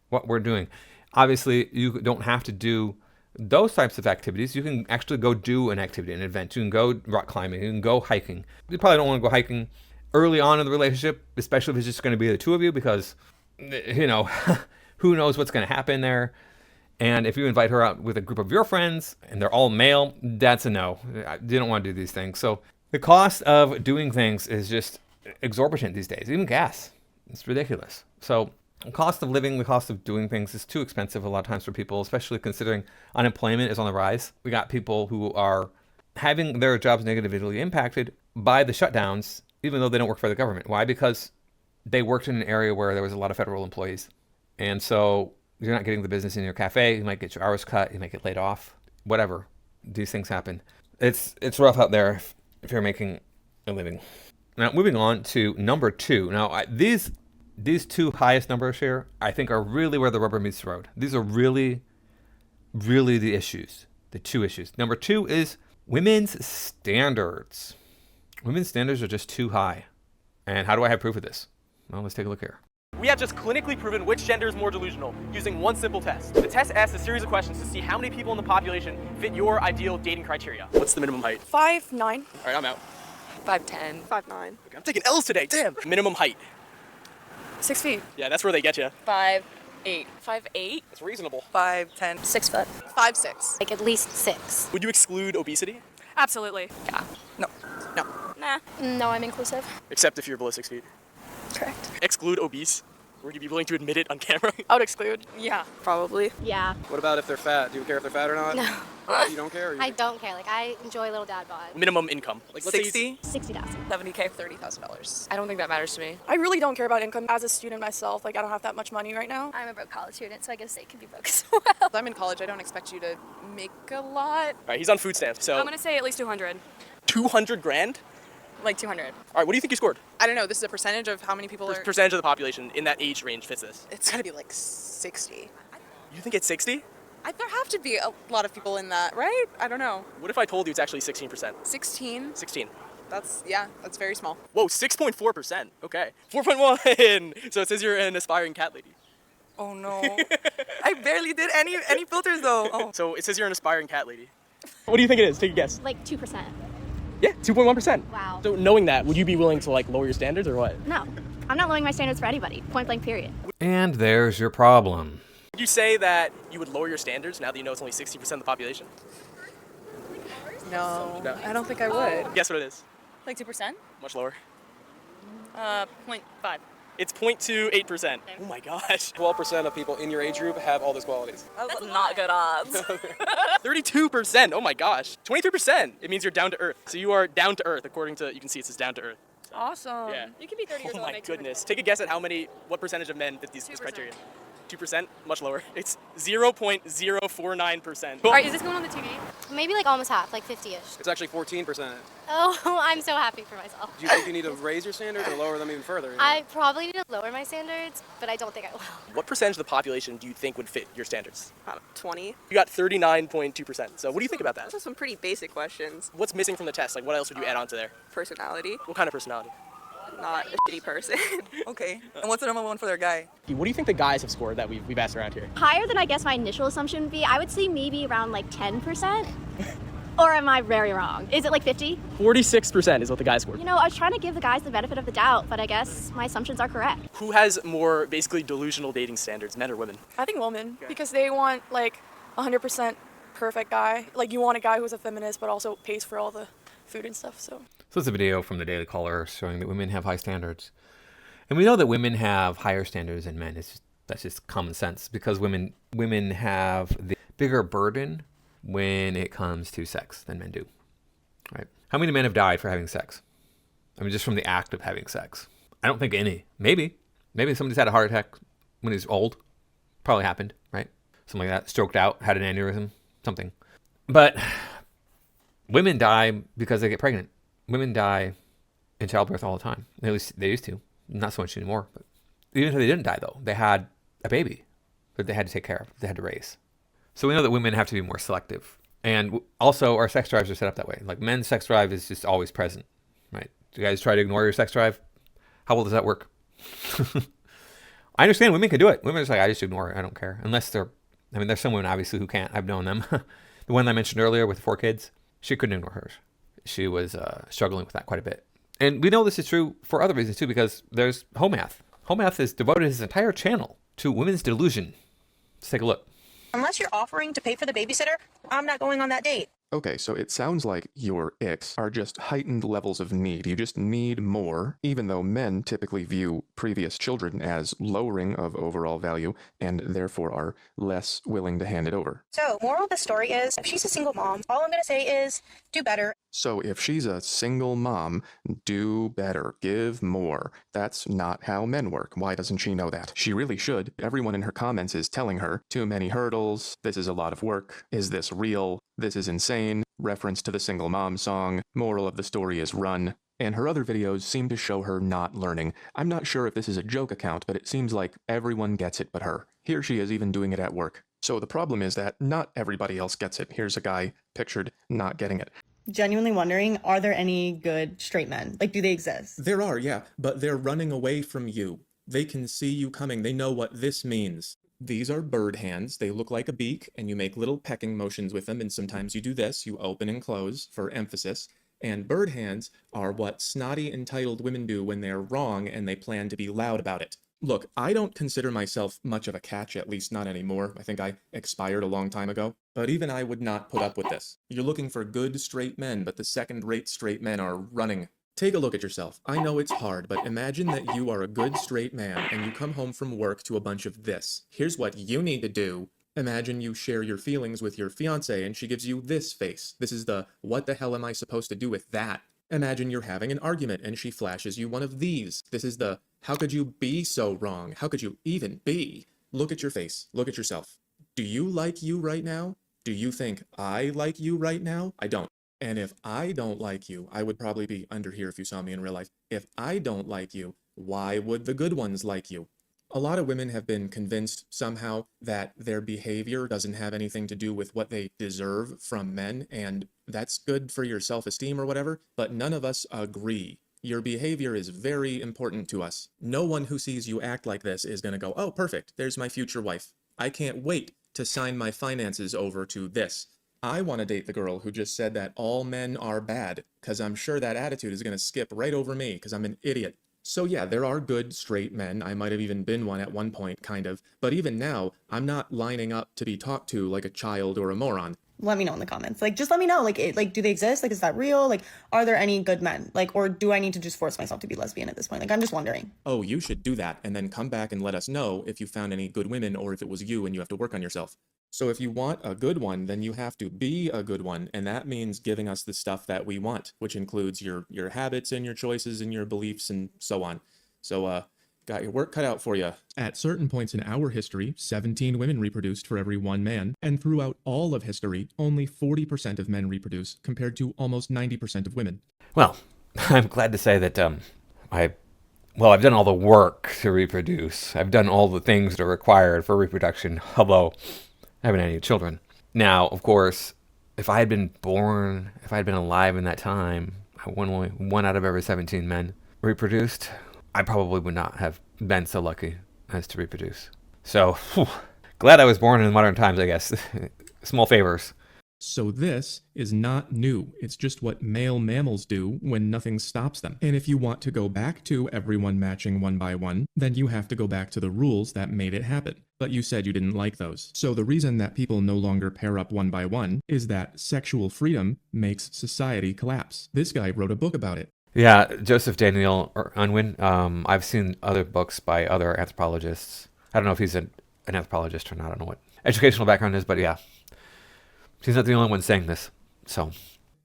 what we're doing. Obviously, you don't have to do those types of activities. You can actually go do an activity, an event. You can go rock climbing. You can go hiking. You probably don't want to go hiking early on in the relationship, especially if it's just going to be the two of you, because, you know, who knows what's going to happen there. And if you invite her out with a group of your friends and they're all male, that's a no. You don't want to do these things. So the cost of doing things is just exorbitant these days. Even gas, it's ridiculous. So the cost of living, the cost of doing things is too expensive a lot of times for people, especially considering unemployment is on the rise. We got people who are having their jobs negatively impacted by the shutdowns, even though they don't work for the government. Why? Because they worked in an area where there was a lot of federal employees. And so you're not getting the business in your cafe. You might get your hours cut. You might get laid off. Whatever. These things happen. It's rough out there if you're making a living. Now, moving on to number 2. Now, these two highest numbers here, I think, are really where the rubber meets the road. These are really, really the issues, the two issues. Number 2 is women's standards. Women's standards are just too high. And how do I have proof of this? Well, let's take a look here. We have just clinically proven which gender is more delusional using one simple test. The test asks a series of questions to see how many people in the population fit your ideal dating criteria. What's the minimum height? 5'9". All right, I'm out. 5'10". 5'9". Okay, I'm taking L's today, damn. Minimum height. 6 feet. Yeah, that's where they get you. 5'8". 5'8". It's reasonable. 5'10". 6 foot. 5'6". Like at least 6. Would you exclude obesity? Absolutely. Yeah. No. Nah. No, I'm inclusive. Except if you're below 6 feet. Correct. Exclude obese? Would you be willing to admit it on camera? I would exclude. Yeah. Probably. Yeah. What about if they're fat? Do you care if they're fat or not? No. You don't care? Or you I don't care. Like, I enjoy little dad bod. Minimum income. Like, let's say 60? 60,000. 70K. $30,000. I don't think that matters to me. I really don't care about income. As a student myself, like I don't have that much money right now. I'm a broke college student, so I guess they can be broke as well. I'm in college. I don't expect you to make a lot. All right, he's on food stamps, so I'm gonna say at least 200. 200 grand? Like 200. All right, what do you think you scored? I don't know. This is a percentage of how many people are. Percentage of the population in that age range fits this. It's gotta be like 60. You think it's 60? There have to be a lot of people in that, right? I don't know. What if I told you it's actually 16%? 16. 16. That's very small. Whoa, 6.4%. Okay. 4.1. So it says you're an aspiring cat lady. Oh no. I barely did any filters though. Oh. So it says you're an aspiring cat lady. What do you think it is? Take a guess. Like 2%. Yeah, 2.1%. Wow. So knowing that, would you be willing to like lower your standards or what? No. I'm not lowering my standards for anybody. Point blank, period. And there's your problem. Would you say that you would lower your standards now that you know it's only 60% of the population? No. No. I don't think I would. Guess what it is? Like 2%? Much lower. 0.5. It's 0.28%. Oh my gosh. 12% of people in your age group have all those qualities. That's not good odds. 32%. Oh my gosh. 23%. It means you're down to earth. So you are down to earth according to, you can see it says down to earth. Awesome. Yeah. You can be 30 years Oh old. and my make 200 goodness. grand. Take a guess at what percentage of men fit this 2%. criteria. 2%? Much lower. It's 0.049%. All right, is this going on the TV? Maybe like almost half, like 50-ish. It's actually 14%. Oh, I'm so happy for myself. Do you think you need to raise your standards or lower them even further? I probably need to lower my standards, but I don't think I will. What percentage of the population do you think would fit your standards? 20. You got 39.2%. So what do you think about that? Those are some pretty basic questions. What's missing from the test? Like what else would you add on to there? Personality. What kind of personality? Not a shitty person. Okay. And what's the number one for their guy? What do you think the guys have scored that we've asked around here? Higher than I guess my initial assumption would be. I would say maybe around like 10%. Or am I very wrong? Is it like 50? 46% is what the guys scored. You know, I was trying to give the guys the benefit of the doubt, but I guess my assumptions are correct. Who has more basically delusional dating standards, men or women? I think women, because they want like 100% perfect guy. Like you want a guy who's a feminist, but also pays for all the food and stuff. So it's a video from the Daily Caller showing that women have high standards. And we know that women have higher standards than men. That's just common sense because women have the bigger burden when it comes to sex than men do. Right? How many men have died for having sex? I mean, just from the act of having sex. I don't think any. Maybe somebody's had a heart attack when he's old. Probably happened, right? Something like that. Stroked out, had an aneurysm, something. But Women die because they get pregnant. Women die in childbirth all the time. At least they used to. Not so much anymore. But even if they didn't die, though, they had a baby that they had to take care of, they had to raise. So we know that women have to be more selective. And also, our sex drives are set up that way. Like, men's sex drive is just always present, right? Do you guys try to ignore your sex drive? How well does that work? I understand women can do it. Women are just like, I just ignore it. I don't care. Unless they're, I mean, there's some women, obviously, who can't. I've known them. The one I mentioned earlier with 4 kids, she couldn't ignore hers. She was struggling with that quite a bit. And we know this is true for other reasons, too, because there's Homath. Homath has devoted his entire channel to women's delusion. Let's take a look. Unless you're offering to pay for the babysitter, I'm not going on that date. Okay, so it sounds like your icks are just heightened levels of need. You just need more, even though men typically view previous children as lowering of overall value and therefore are less willing to hand it over. So, moral of the story is, if she's a single mom, all I'm going to say is, do better. So if she's a single mom, do better, give more. That's not how men work. Why doesn't she know that? She really should. Everyone in her comments is telling her, too many hurdles, this is a lot of work, is this real, this is insane, reference to the single mom song, moral of the story is run. And her other videos seem to show her not learning. I'm not sure if this is a joke account, but it seems like everyone gets it but her. Here she is even doing it at work. So the problem is that not everybody else gets it. Here's a guy pictured not getting it. Genuinely wondering, are there any good straight men? Like, do they exist? There are, yeah, but they're running away from you. They can see you coming. They know what this means. These are bird hands. They look like a beak, and you make little pecking motions with them, and sometimes you do this. You open and close for emphasis. And bird hands are what snotty, entitled women do when they're wrong and they plan to be loud about it. Look, I don't consider myself much of a catch, at least not anymore. I think I expired a long time ago. But even I would not put up with this. You're looking for good straight men, but the second-rate straight men are running. Take a look at yourself. I know it's hard, but imagine that you are a good straight man and you come home from work to a bunch of this. Here's what you need to do. Imagine you share your feelings with your fiance and she gives you this face. This is the, what the hell am I supposed to do with that? Imagine you're having an argument and she flashes you one of these. This is the, how could you be so wrong? How could you even be? Look at your face. Look at yourself. Do you like you right now? Do you think I like you right now? I don't. And if I don't like you, I would probably be under here if you saw me in real life. If I don't like you, why would the good ones like you? A lot of women have been convinced somehow that their behavior doesn't have anything to do with what they deserve from men, and that's good for your self-esteem or whatever, but none of us agree. Your behavior is very important to us. No one who sees you act like this is going to go, oh, perfect, there's my future wife. I can't wait to sign my finances over to this. I want to date the girl who just said that all men are bad, because I'm sure that attitude is going to skip right over me, because I'm an idiot. So yeah, there are good straight men. I might have even been one at one point, kind of. But even now, I'm not lining up to be talked to like a child or a moron. Let me know in the comments. Like, just let me know. Like, do they exist? Like, is that real? Like, are there any good men? Like, or do I need to just force myself to be lesbian at this point? Like, I'm just wondering. Oh, you should do that, and then come back and let us know if you found any good women or if it was you and you have to work on yourself. So if you want a good one, then you have to be a good one, and that means giving us the stuff that we want, which includes your habits and your choices and your beliefs and so on. So, got your work cut out for you. At certain points in our history, 17 women reproduced for every 1 man, and throughout all of history, only 40% of men reproduce, compared to almost 90% of women. Well, I'm glad to say that I've done all the work to reproduce. I've done all the things that are required for reproduction, although I haven't had any children. Now, of course, if I had been alive in that time, only 1 out of every 17 men reproduced, I probably would not have been so lucky as to reproduce. So, glad I was born in modern times, I guess. Small favors. So this is not new. It's just what male mammals do when nothing stops them. And if you want to go back to everyone matching 1 by 1, then you have to go back to the rules that made it happen. But you said you didn't like those. So the reason that people no longer pair up 1 by 1 is that sexual freedom makes society collapse. This guy wrote a book about it. Yeah, Joseph Daniel Unwin. I've seen other books by other anthropologists. I don't know if he's an anthropologist or not. I don't know what educational background is, but yeah. He's not the only one saying this, so.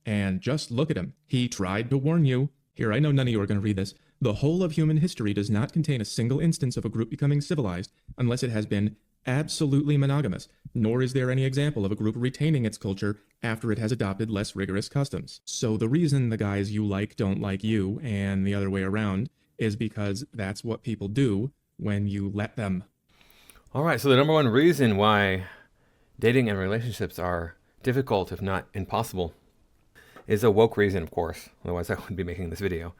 And just look at him. He tried to warn you. Here, I know none of you are going to read this. The whole of human history does not contain a single instance of a group becoming civilized unless it has been absolutely monogamous, nor is there any example of a group retaining its culture after it has adopted less rigorous customs. So the reason the guys you like don't like you, and the other way around, is because that's what people do when you let them. All right, so the number one reason why dating and relationships are difficult, if not impossible, is a woke reason, of course. Otherwise, I wouldn't be making this video.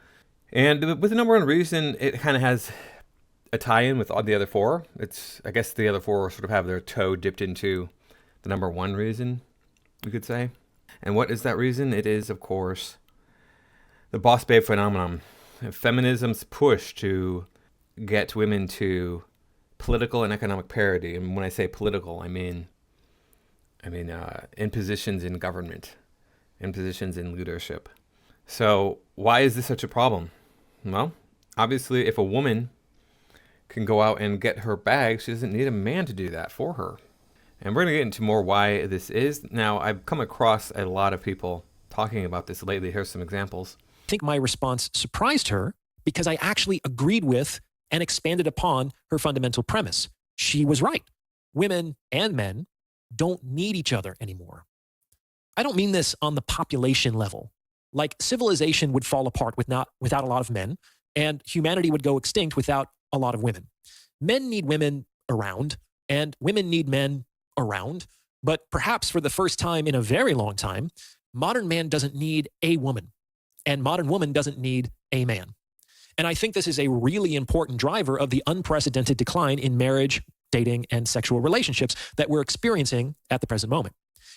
And with the number one reason, it kind of has a tie-in with all the other four. I guess the other four sort of have their toe dipped into the number one reason, you could say. And what is that reason? It is, of course, the boss babe phenomenon. Feminism's push to get women to political and economic parity. And when I say political, I mean in positions in government, in positions in leadership. So why is this such a problem? Well, obviously, if a woman can go out and get her bag, she doesn't need a man to do that for her. And we're going to get into more why this is. Now, I've come across a lot of people talking about this lately. Here's some examples. I think my response surprised her because I actually agreed with and expanded upon her fundamental premise. She was right. Women and men don't need each other anymore. I don't mean this on the population level. Like civilization would fall apart without a lot of men, and humanity would go extinct without a lot of women. Men need women around, and women need men around. But perhaps for the first time in a very long time, modern man doesn't need a woman, and modern woman doesn't need a man. And I think this is a really important driver of the unprecedented decline in marriage, dating, and sexual relationships that we're experiencing at the present moment.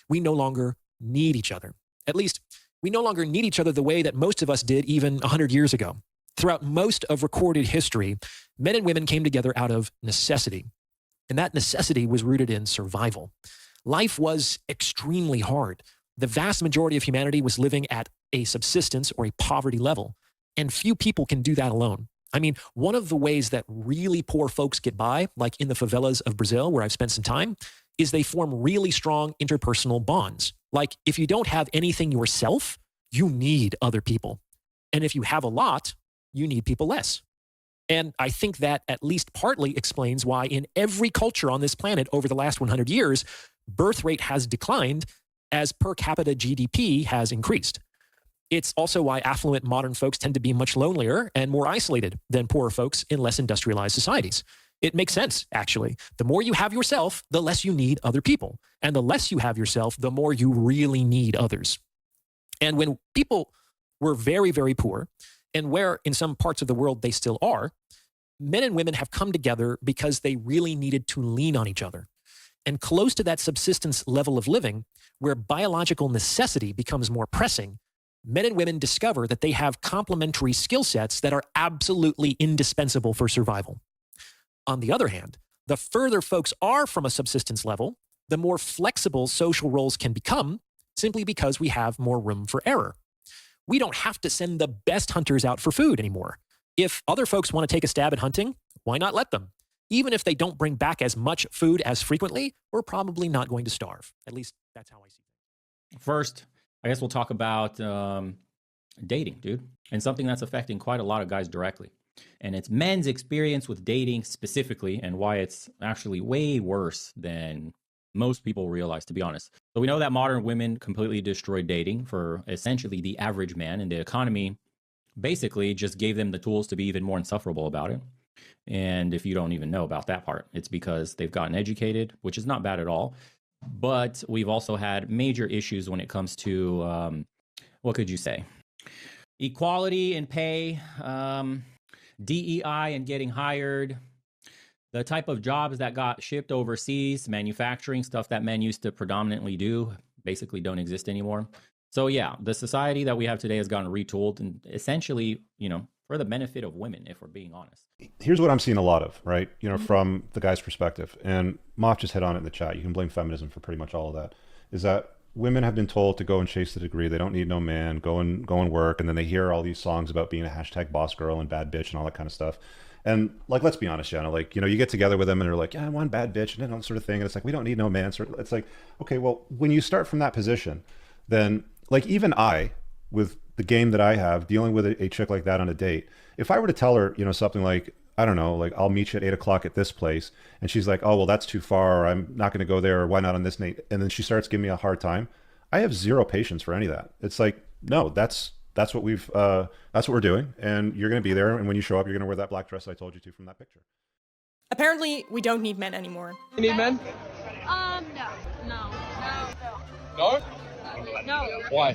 We no longer need each other. At least, we no longer need each other the way that most of us did even 100 years ago. Throughout most of recorded history, men and women came together out of necessity. And that necessity was rooted in survival. Life was extremely hard. The vast majority of humanity was living at a subsistence or a poverty level. And few people can do that alone. I mean, one of the ways that really poor folks get by, like in the favelas of Brazil, where I've spent some time, is they form really strong interpersonal bonds. Like if you don't have anything yourself, you need other people. And if you have a lot, you need people less. And I think that at least partly explains why in every culture on this planet over the last 100 years, birth rate has declined as per capita GDP has increased. It's also why affluent modern folks tend to be much lonelier and more isolated than poorer folks in less industrialized societies. It makes sense, actually. The more you have yourself, the less you need other people. And the less you have yourself, the more you really need others. And when people were very, very poor, and where in some parts of the world they still are, men and women have come together because they really needed to lean on each other. And close to that subsistence level of living, where biological necessity becomes more pressing, men and women discover that they have complementary skill sets that are absolutely indispensable for survival. On the other hand, the further folks are from a subsistence level, the more flexible social roles can become simply because we have more room for error. We don't have to send the best hunters out for food anymore. If other folks want to take a stab at hunting, why not let them? Even if they don't bring back as much food as frequently, we're probably not going to starve. At least that's how I see it. First, I guess we'll talk about dating, dude, and something that's affecting quite a lot of guys directly. And it's men's experience with dating specifically and why it's actually way worse than most people realize, to be honest. So we know that modern women completely destroyed dating for essentially the average man, and the economy basically just gave them the tools to be even more insufferable about it. And if you don't even know about that part, it's because they've gotten educated, which is not bad at all. But we've also had major issues when it comes to, what could you say? Equality in pay, DEI and getting hired, the type of jobs that got shipped overseas, manufacturing, stuff that men used to predominantly do, basically don't exist anymore. So yeah, the society that we have today has gotten retooled and essentially, for the benefit of women, if we're being honest. Here's what I'm seeing a lot of, right? From the guy's perspective, and Moff just hit on it in the chat. You can blame feminism for pretty much all of that. Is that women have been told to go and chase the degree. They don't need no man, go and work. And then they hear all these songs about being a hashtag boss girl and bad bitch and all that kind of stuff. And like, let's be honest, Jenna, like, you get together with them and they're like, yeah, I want bad bitch and that sort of thing. And it's like, we don't need no man. So it's like, okay, well, when you start from that position, then like even I, with the game that I have, dealing with a chick like that on a date, if I were to tell her, something like, I don't know, like I'll meet you at 8 o'clock at this place, and she's like, oh well, that's too far, or I'm not going to go there, or why not on this night? And then she starts giving me a hard time. I have zero patience for any of that. It's like, no, that's what we're doing, and you're going to be there, and when you show up, you're going to wear that black dress I told you to from that picture. Apparently, we don't need men anymore. You need men? No. No? No. Why?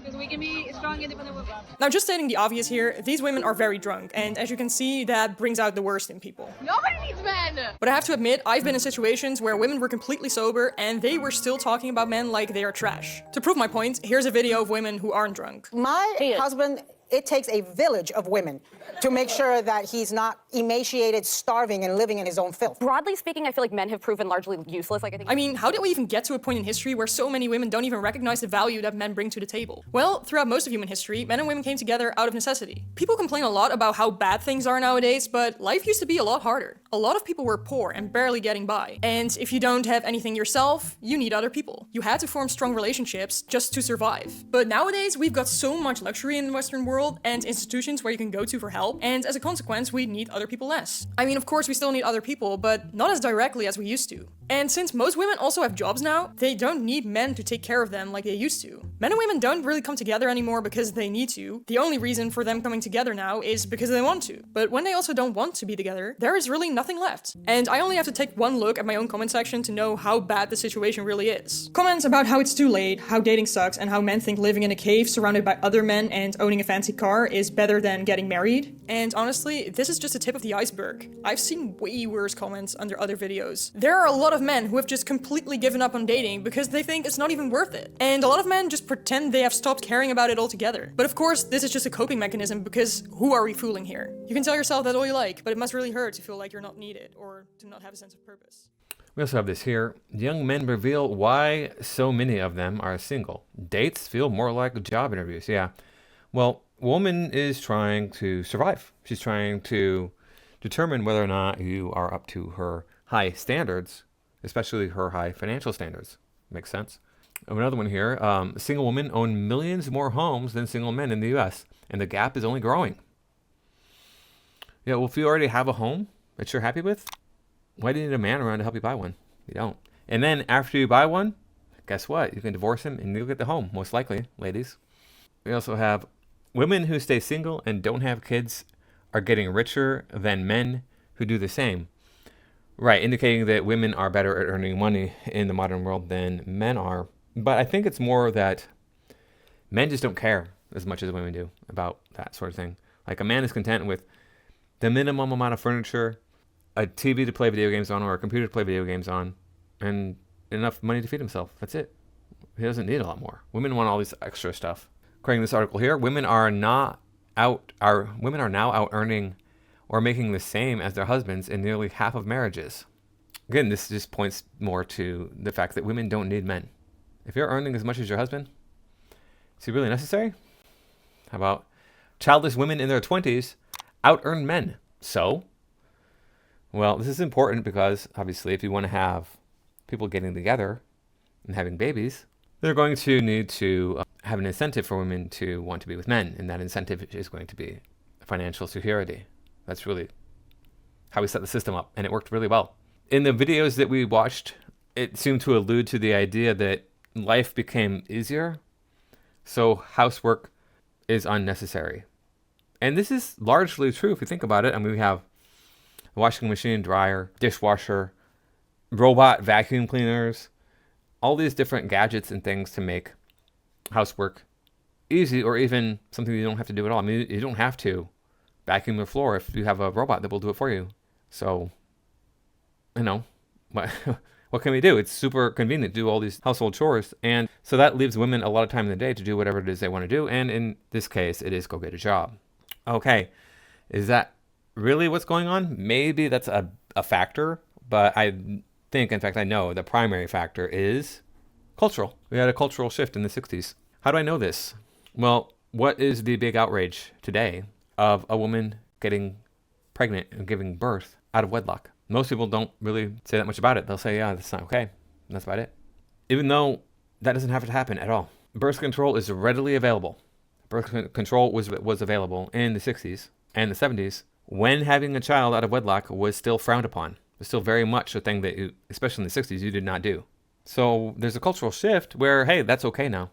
Because we can be strong, independent women. Now, just stating the obvious here, these women are very drunk, and as you can see, that brings out the worst in people. Nobody needs men! But I have to admit, I've been in situations where women were completely sober, and they were still talking about men like they are trash. To prove my point, here's a video of women who aren't drunk. My husband, it takes a village of women to make sure that he's not emaciated, starving, and living in his own filth. Broadly speaking, I feel like men have proven largely useless. I mean, how did we even get to a point in history where so many women don't even recognize the value that men bring to the table? Well, throughout most of human history, men and women came together out of necessity. People complain a lot about how bad things are nowadays, but life used to be a lot harder. A lot of people were poor and barely getting by. And if you don't have anything yourself, you need other people. You had to form strong relationships just to survive. But nowadays, we've got so much luxury in the Western world and institutions where you can go to for help, and as a consequence, we need other people less. I mean, of course, we still need other people, but not as directly as we used to. And since most women also have jobs now, they don't need men to take care of them like they used to. Men and women don't really come together anymore because they need to. The only reason for them coming together now is because they want to. But when they also don't want to be together, there is really nothing left. And I only have to take one look at my own comment section to know how bad the situation really is. Comments about how it's too late, how dating sucks, and how men think living in a cave surrounded by other men and owning a fancy car is better than getting married. And honestly, this is just the tip of the iceberg. I've seen way worse comments under other videos. There are a lot of men who have just completely given up on dating because they think it's not even worth it. And a lot of men just pretend they have stopped caring about it altogether. But of course, this is just a coping mechanism because who are we fooling here? You can tell yourself that all you like, but it must really hurt to feel like you're not needed or to not have a sense of purpose. We also have this here. Young men reveal why so many of them are single. Dates feel more like job interviews. Yeah. Well, a woman is trying to survive. She's trying to determine whether or not you are up to her high standards, especially her high financial standards. Makes sense. Another one here. Single women own millions more homes than single men in the U.S., and the gap is only growing. Yeah, well, if you already have a home that you're happy with, why do you need a man around to help you buy one? You don't. And then after you buy one, guess what? You can divorce him and you'll get the home, most likely, ladies. We also have women who stay single and don't have kids are getting richer than men who do the same. Right, indicating that women are better at earning money in the modern world than men are. But I think it's more that men just don't care as much as women do about that sort of thing. Like a man is content with the minimum amount of furniture, a TV to play video games on, or a computer to play video games on, and enough money to feed himself. That's it. He doesn't need a lot more. Women want all this extra stuff. According to this article here, women are now out earning or making the same as their husbands in nearly half of marriages. Again, this just points more to the fact that women don't need men. If you're earning as much as your husband, is he really necessary? How about childless women in their 20s out-earn men? So, well, this is important because obviously if you want to have people getting together and having babies, they're going to need to have an incentive for women to want to be with men, and that incentive is going to be financial security. That's really how we set the system up, and it worked really well. In the videos that we watched, it seemed to allude to the idea that life became easier, so housework is unnecessary. And this is largely true if you think about it. I mean, we have a washing machine, dryer, dishwasher, robot vacuum cleaners, all these different gadgets and things to make housework easy, or even something you don't have to do at all. I mean, you don't have to vacuum the floor if you have a robot that will do it for you. So, you know, what can we do? It's super convenient to do all these household chores. And so that leaves women a lot of time in the day to do whatever it is they want to do. And in this case, it is go get a job. Okay, is that really what's going on? Maybe that's a factor, but I think, in fact, I know the primary factor is cultural. We had a cultural shift in the 60s. How do I know this? Well, what is the big outrage today of a woman getting pregnant and giving birth out of wedlock? Most people don't really say that much about it. They'll say, yeah, that's not okay. And that's about it. Even though that doesn't have to happen at all. Birth control is readily available. Birth control was available in the 60s and the 70s when having a child out of wedlock was still frowned upon. It was still very much a thing that, you, especially in the 60s, you did not do. So there's a cultural shift where, hey, that's okay now.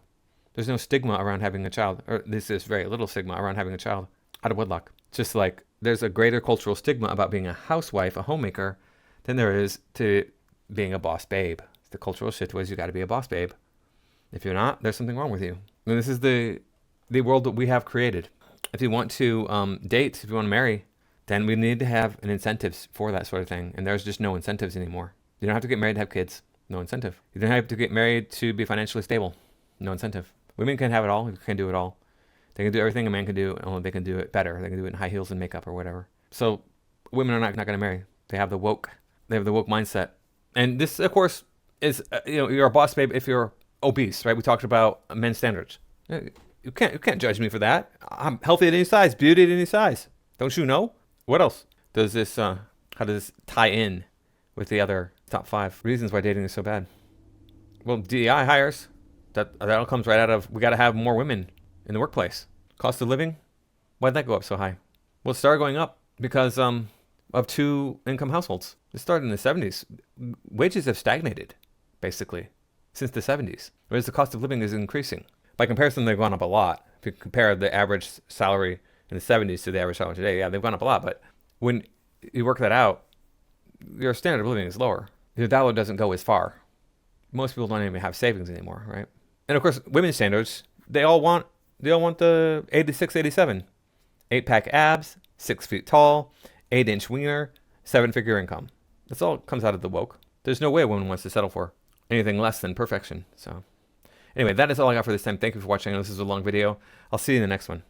There's no stigma around having a child, or this is very little stigma around having a child out of wedlock. Just like there's a greater cultural stigma about being a housewife, a homemaker, than there is to being a boss babe. The cultural shift was you got to be a boss babe. If you're not, there's something wrong with you. And this is the world that we have created. If you want to date, if you want to marry, then we need to have an incentives for that sort of thing. And there's just no incentives anymore. You don't have to get married to have kids. No incentive. You don't have to get married to be financially stable. No incentive. Women can have it all. You can do it all. They can do everything a man can do, only they can do it better. They can do it in high heels and makeup or whatever. So women are not going to marry. They have the woke mindset. And this, of course, is, you're a boss babe if you're obese, right? We talked about men's standards. You can't judge me for that. I'm healthy at any size, beauty at any size. Don't you know? What else does this, how does this tie in with the other top 5 reasons why dating is so bad? Well, DEI hires. That all comes right out of, we got to have more women in the workplace. Cost of living, why'd that go up so high? Well, it started going up because of 2-income households. It started in the 70s. Wages have stagnated, basically, since the 70s, whereas the cost of living is increasing. By comparison, they've gone up a lot. If you compare the average salary in the 70s to the average salary today, yeah, they've gone up a lot. But when you work that out, your standard of living is lower. The dollar doesn't go as far. Most people don't even have savings anymore, right? And of course, women's standards, they all want the 86, 87. 8-pack abs, 6 feet tall, 8-inch wiener, 7-figure income. That's all comes out of the woke. There's no way a woman wants to settle for anything less than perfection. So anyway, that is all I got for this time. Thank you for watching. I know this is a long video. I'll see you in the next one.